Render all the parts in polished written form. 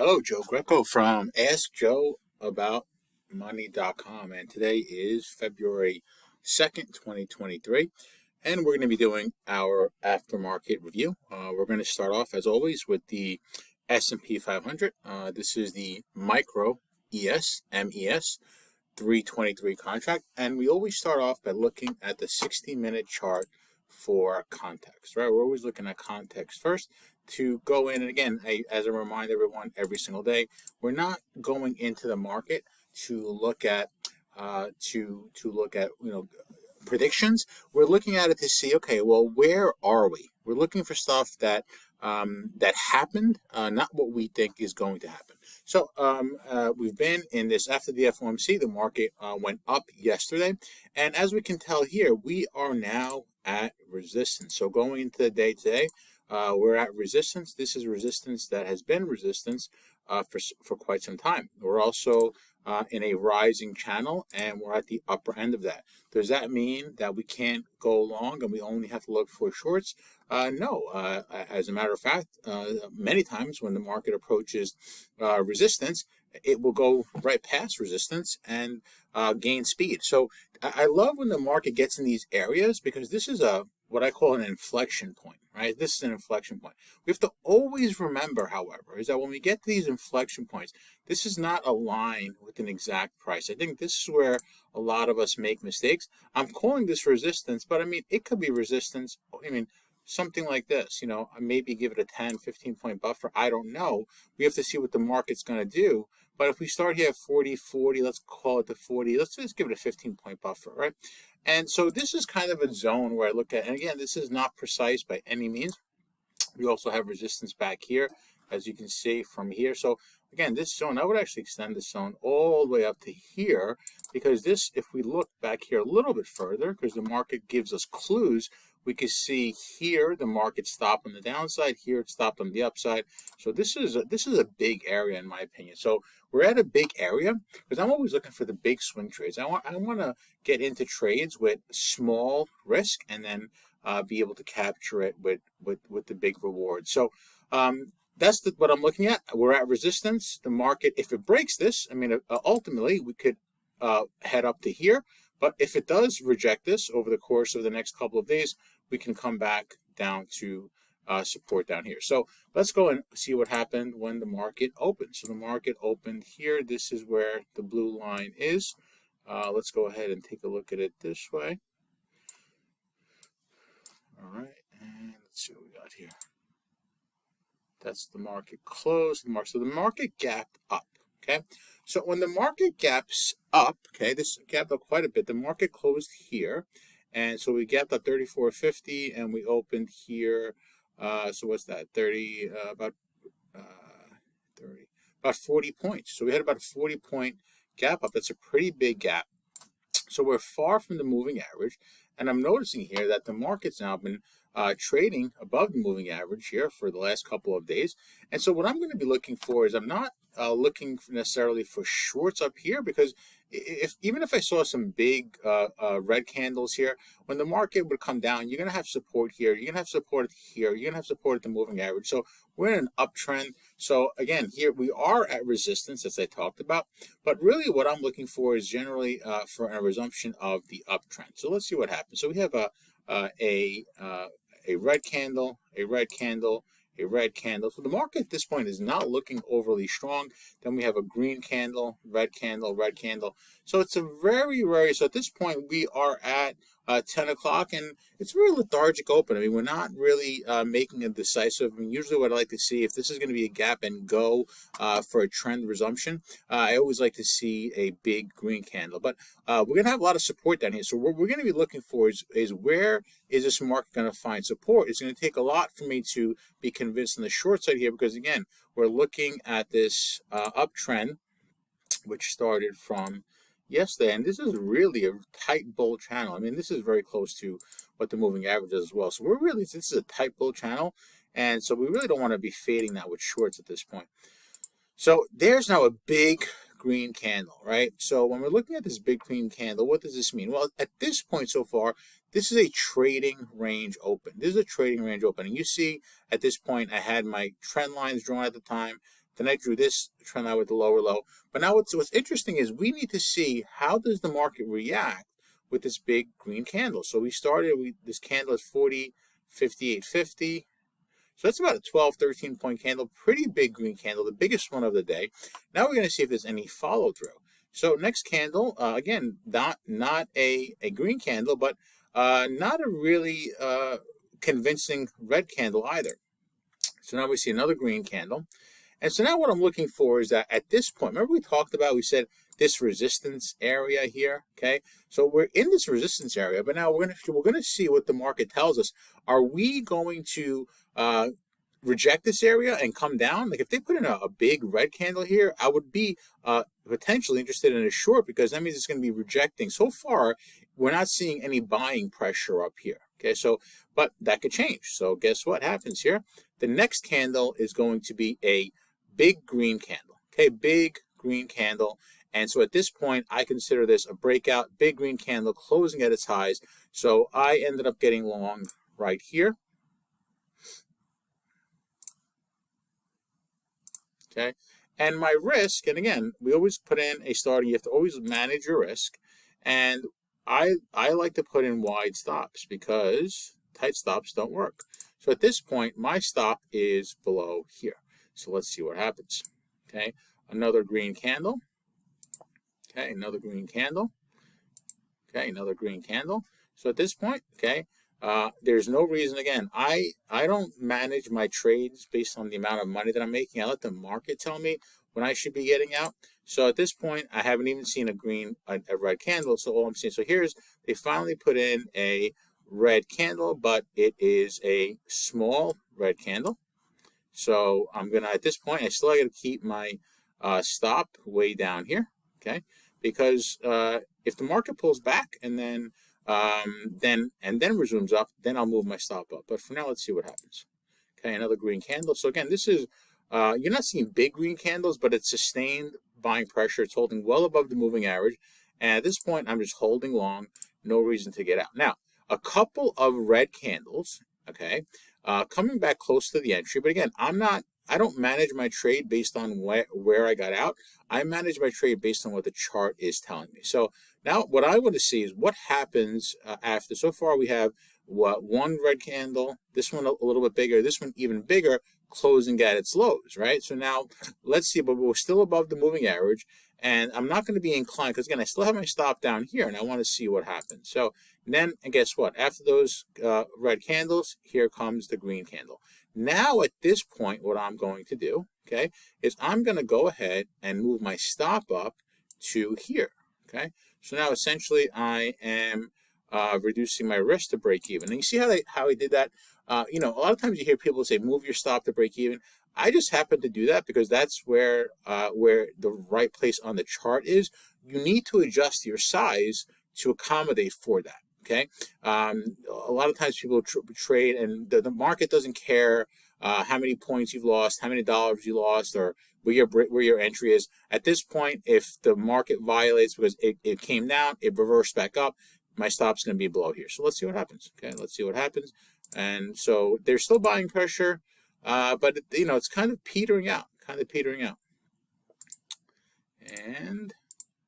Hello, Joe Greco from AskJoeAboutMoney.com, and today is February 2nd, 2023, and we're going to be doing our aftermarket review. We're going to start off, as always, with the S&P 500. This is the Micro MES 323 contract, and we always start off by looking at the 60-minute chart for context, right? We're always looking at context first to go in, and again, as a reminder, everyone, every single day, we're not going into the market to look at predictions. We're looking at it to see, okay, well, where are we? We're looking for stuff that happened, not what we think is going to happen. So we've been in this after the FOMC. The market went up yesterday, and as we can tell here, we are now at resistance. So going into the day today, we're at resistance. This is resistance that has been resistance for quite some time. We're also in a rising channel, and we're at the upper end of that. Does that mean that we can't go long and we only have to look for shorts? No. As a matter of fact, many times when the market approaches resistance, it will go right past resistance and gain speed. So I love when the market gets in these areas, because this is what I call an inflection point, right? This is an inflection point. We have to always remember, however, is that when we get to these inflection points, this is not a line with an exact price. I think this is where a lot of us make mistakes. I'm calling this resistance, but I mean, it could be resistance. I mean, something like this, maybe give it a 10, 15 point buffer. I don't know. We have to see what the market's going to do. But if we start here at 40, let's call it the 40. Let's just give it a 15-point buffer, right? And so this is kind of a zone where I look at, and again, this is not precise by any means. We also have resistance back here, as you can see from here. So again, this zone, I would actually extend this zone all the way up to here, because this, if we look back here a little bit further, because the market gives us clues, we can see here the market stopped on the downside, here it stopped on the upside. So this is a big area in my opinion. So we're at a big area, because I'm always looking for the big swing trades. I want to get into trades with small risk and then be able to capture it with the big reward. So that's what I'm looking at. We're at resistance. The market, if it breaks this, I mean, ultimately we could head up to here. But if it does reject this over the course of the next couple of days, we can come back down to support down here. So let's go and see what happened when the market opened. So the market opened here. This is where the blue line is. Let's go ahead and take a look at it this way. All right, and let's see what we got here. That's the market closed. So the market gapped up. Okay, so when the market gaps up, okay, this gapped up quite a bit. The market closed here, and so we gapped up 34.50, and we opened here. So what's that? 30, about 40 points. So we had about a 40-point gap up. That's a pretty big gap. So we're far from the moving average, and I'm noticing here that the market's now been trading above the moving average here for the last couple of days. And so what I'm going to be looking for is, I'm not looking necessarily for shorts up here, because even if I saw some big red candles here, when the market would come down, you're going to have support here, you're going to have support here, you're going to have support at the moving average. So we're in an uptrend. So again, here we are at resistance, as I talked about, but really what I'm looking for is generally for a resumption of the uptrend. So let's see what happens. So we have a red candle, a red candle, a red candle. So the market at this point is not looking overly strong. Then we have a green candle, red candle, red candle. So it's a so at this point we are at 10 o'clock, and it's a very lethargic open. I mean, we're not really making a decisive. I mean, usually what I like to see, if this is going to be a gap and go for a trend resumption, I always like to see a big green candle. But we're going to have a lot of support down here. So what we're going to be looking for is where is this market going to find support? It's going to take a lot for me to be convinced on the short side here, because again, we're looking at this uptrend, which started from yesterday, and this is really a tight bull channel. I mean, this is very close to what the moving average is as well. So this is a tight bull channel, and so we really don't want to be fading that with shorts at this point. So there's now a big green candle, right? So when we're looking at this big green candle, what does this mean? Well, at this point so far, this is a trading range open. This is a trading range open, and you see at this point I had my trend lines drawn at the time. Then I drew this trend line with the lower low. But now what's interesting is we need to see how does the market react with this big green candle. So we started, this candle is 40, 58.50. So that's about a 12, 13 point candle, pretty big green candle, the biggest one of the day. Now we're going to see if there's any follow through. So next candle, again, not a green candle, but not a really convincing red candle either. So now we see another green candle. And so now what I'm looking for is that at this point, remember we talked about, we said this resistance area here, okay? So we're in this resistance area, but now we're gonna see what the market tells us. Are we going to reject this area and come down? Like if they put in a big red candle here, I would be potentially interested in a short, because that means it's going to be rejecting. So far, we're not seeing any buying pressure up here. Okay, so but that could change. So guess what happens here? The next candle is going to be a big green candle. Okay, big green candle. And so at this point, I consider this a breakout, big green candle closing at its highs. So I ended up getting long right here. Okay, and my risk, and again, we always put in a starting, you have to always manage your risk. And I like to put in wide stops because tight stops don't work. So at this point, my stop is below here. So let's see what happens. Okay, another green candle. Okay, another green candle. Okay, another green candle. So at this point, okay, there's no reason, again, I don't manage my trades based on the amount of money that I'm making. I let the market tell me when I should be getting out. So at this point, I haven't even seen a red candle. So all I'm seeing, so here's, they finally put in a red candle, but it is a small red candle. So I'm gonna, at this point, I still got to keep my stop way down here, okay? Because if the market pulls back and then resumes up, then I'll move my stop up. But for now, let's see what happens. Okay, another green candle. So again, this is you're not seeing big green candles, but it's sustained buying pressure. It's holding well above the moving average. And at this point, I'm just holding long. No reason to get out. Now, a couple of red candles. Okay, coming back close to the entry. But again, I don't manage my trade based on where I got out. I manage my trade based on what the chart is telling me. So now what I want to see is what happens after. So far we have one red candle, this one a little bit bigger, this one even bigger, closing at its lows, right? So now let's see, but we're still above the moving average. And I'm not going to be inclined, because again, I still have my stop down here, and I want to see what happens. So then, and guess what? After those red candles, here comes the green candle. Now, at this point, what I'm going to do, okay, is I'm going to go ahead and move my stop up to here, okay? So now, essentially, I am reducing my risk to break even. And you see how I did that? You know, a lot of times you hear people say, move your stop to break even. I just happen to do that because that's where the right place on the chart is. You need to adjust your size to accommodate for that. Okay, a lot of times people trade, and the market doesn't care how many points you've lost, how many dollars you lost, or where your entry is. At this point, if the market violates because it came down, it reversed back up, my stop's going to be below here. So let's see what happens. Okay, let's see what happens. And so there's still buying pressure, but you know, it's kind of petering out, And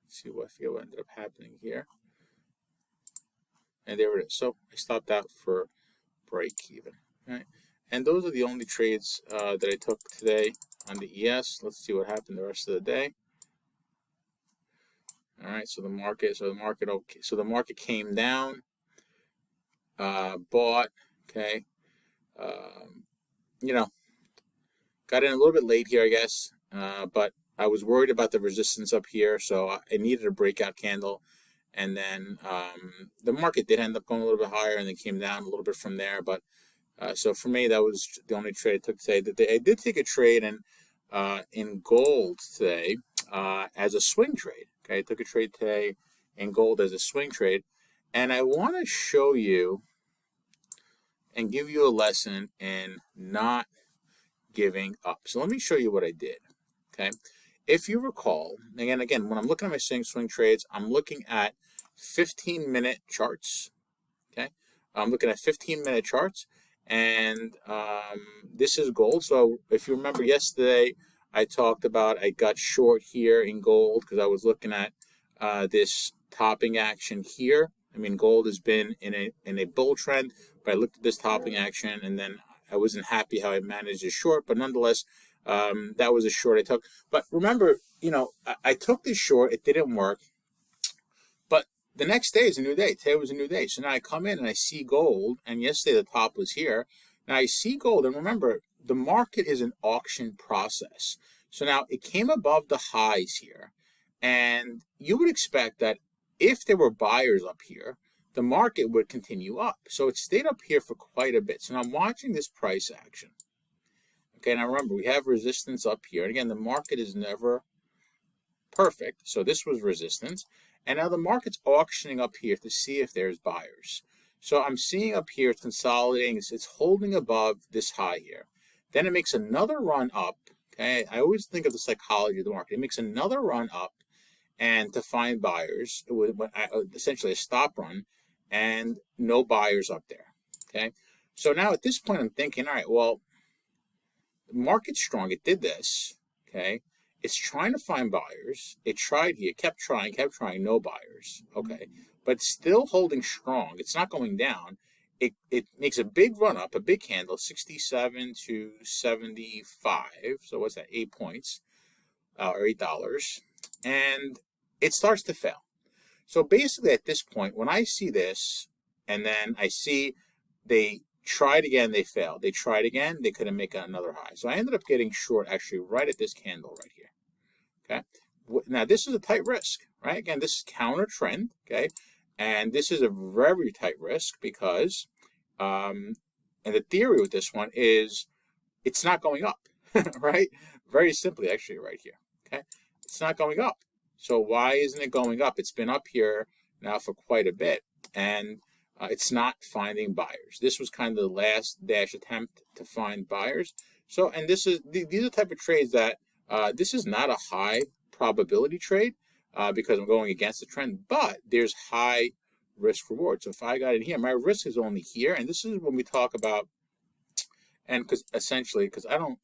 let's see what I feel what ended up happening here. And there it is. So I stopped out for break even. Right? And those are the only trades that I took today on the ES. Let's see what happened the rest of the day. All right. So the market came down, bought. Okay. You know, got in a little bit late here, I guess. But I was worried about the resistance up here, so I needed a breakout candle. And then the market did end up going a little bit higher and then came down a little bit from there. But so for me, that was the only trade I took today. I did take a trade in gold today as a swing trade. Okay, I took a trade today in gold as a swing trade. And I want to show you and give you a lesson in not giving up. So let me show you what I did. Okay. If you recall, again, when I'm looking at my swing trades, I'm looking at 15-minute charts. Okay, I'm looking at 15-minute charts, and this is gold. So if you remember yesterday, I talked about I got short here in gold because I was looking at this topping action here. I mean, gold has been in a bull trend, but I looked at this topping action, and then I wasn't happy how I managed a short, but nonetheless, that was a short I took. But remember, I took this short, it didn't work, but the next day is a new day. Today was a new day. So now I come in and I see gold, and yesterday the top was here. Now I see gold, and remember, the market is an auction process. So now it came above the highs here, and you would expect that if there were buyers up here, the market would continue up. So it stayed up here for quite a bit. So now I'm watching this price action. Okay, now remember, we have resistance up here. And again, the market is never perfect. So this was resistance. And now the market's auctioning up here to see if there's buyers. So I'm seeing up here it's consolidating. It's holding above this high here. Then it makes another run up. Okay, I always think of the psychology of the market. It makes another run up and to find buyers. It was essentially a stop run and no buyers up there. Okay, so now at this point I'm thinking, all right, well, the market's strong. It did this. Okay, it's trying to find buyers. It tried here, kept trying, no buyers. Okay, but still holding strong. It's not going down. It makes a big run up, a big candle, 67 to 75. So what's that? 8 points or $8, and it starts to fail. So basically, at this point, when I see this, and then I see they tried again, they failed. They tried again, they couldn't make another high. So I ended up getting short actually right at this candle right here. Okay. Now this is a tight risk, right? Again, this is counter trend. Okay. And this is a very tight risk because, and the theory with this one is it's not going up, right? Very simply, actually, right here. Okay. It's not going up. So why isn't it going up? It's been up here now for quite a bit, and it's not finding buyers. This was kind of the last dash attempt to find buyers. So, and these are the type of trades that this is not a high probability trade because I'm going against the trend, but there's high risk reward. So if I got in here, my risk is only here, and this is when we talk about, and because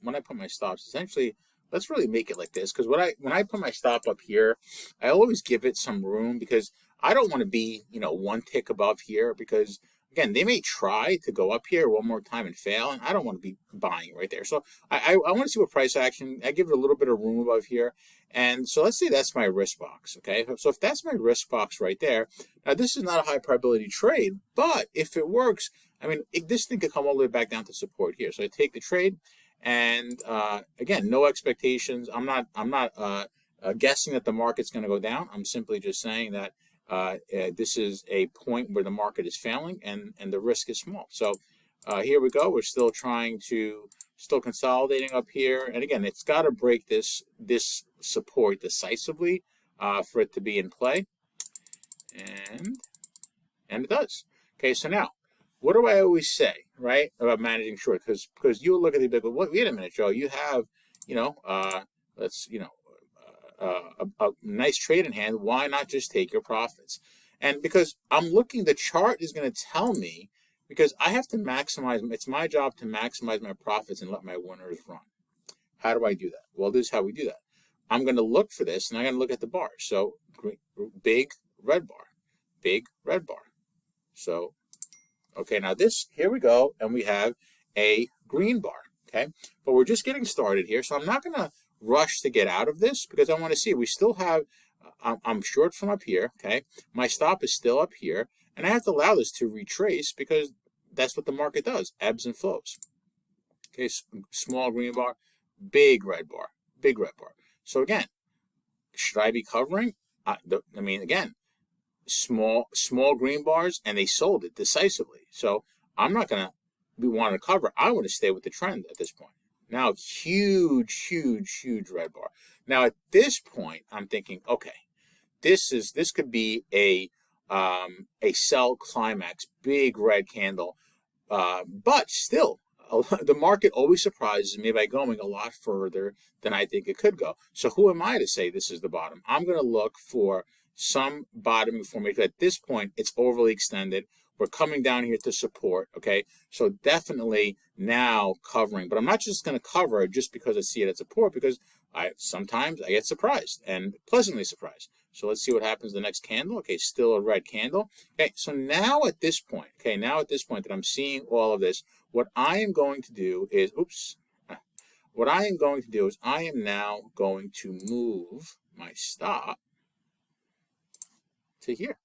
when I put my stops, essentially, let's really make it like this, because when I put my stop up here, I always give it some room because I don't want to be, one tick above here because, again, they may try to go up here one more time and fail, and I don't want to be buying right there. So I want to see what price action. I give it a little bit of room above here. And so let's say that's my risk box, okay? So if that's my risk box right there, now this is not a high probability trade, but if it works, I mean, this thing could come all the way back down to support here. So I take the trade, and again, no expectations. I'm not guessing that the market's going to go down. I'm simply just saying that this is a point where the market is failing and the risk is small. So here we go. We're still still consolidating up here. And again, it's got to break this support decisively for it to be in play. And it does. Okay, so now, what do I always say, right, about managing short? Because you look at the big, well, wait a minute, Joe, you have, a nice trade in hand. Why not just take your profits? And because I'm looking, the chart is going to tell me, because I have to maximize, it's my job to maximize my profits and let my winners run. How do I do that? Well, this is how we do that. I'm going to look for this, and I'm going to look at the bars. So big red bar, big red bar. So, okay, now here we go, and we have a green bar, okay? But we're just getting started here, so I'm not going to rush to get out of this because I want to see. We still have, I'm short from up here, okay? My stop is still up here, and I have to allow this to retrace because that's what the market does, ebbs and flows. Okay, small green bar, big red bar, big red bar. So again, should I be covering? I mean, again, small green bars, and they sold it decisively. So I'm not going to want to cover. I want to stay with the trend at this point. Now, huge red bar. Now, at this point, I'm thinking, okay, this could be a sell climax, big red candle, but still, the market always surprises me by going a lot further than I think it could go. So who am I to say this is the bottom? I'm going to look for some bottoming formation. At this point, it's overly extended. We're coming down here to support, okay? So definitely now covering, but I'm not just going to cover just because I see it at support, because sometimes I get surprised and pleasantly surprised. So let's see what happens the next candle. Okay, still a red candle. Okay, so now at this point, that I'm seeing all of this, what I am going to do is, I am now going to move my stop to here,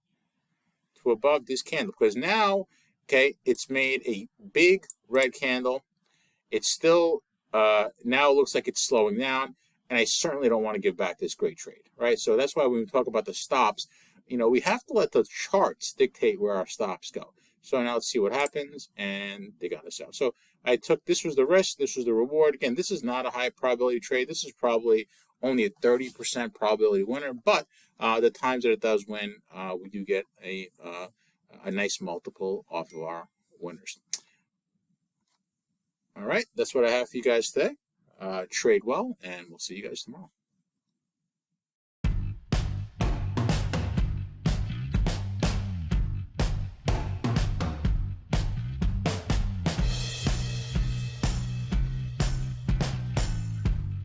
to above this candle, because now, okay, it's made a big red candle. It's still, now it looks like it's slowing down, and I certainly don't want to give back this great trade, right? So that's why when we talk about the stops, we have to let the charts dictate where our stops go. So now let's see what happens, and they got us out. So I took, this was the risk, this was the reward. Again, this is not a high probability trade. This is probably only a 30% probability winner, but the times that it does win, we do get a nice multiple off of our winners. All right, that's what I have for you guys today. Trade well, and we'll see you guys tomorrow.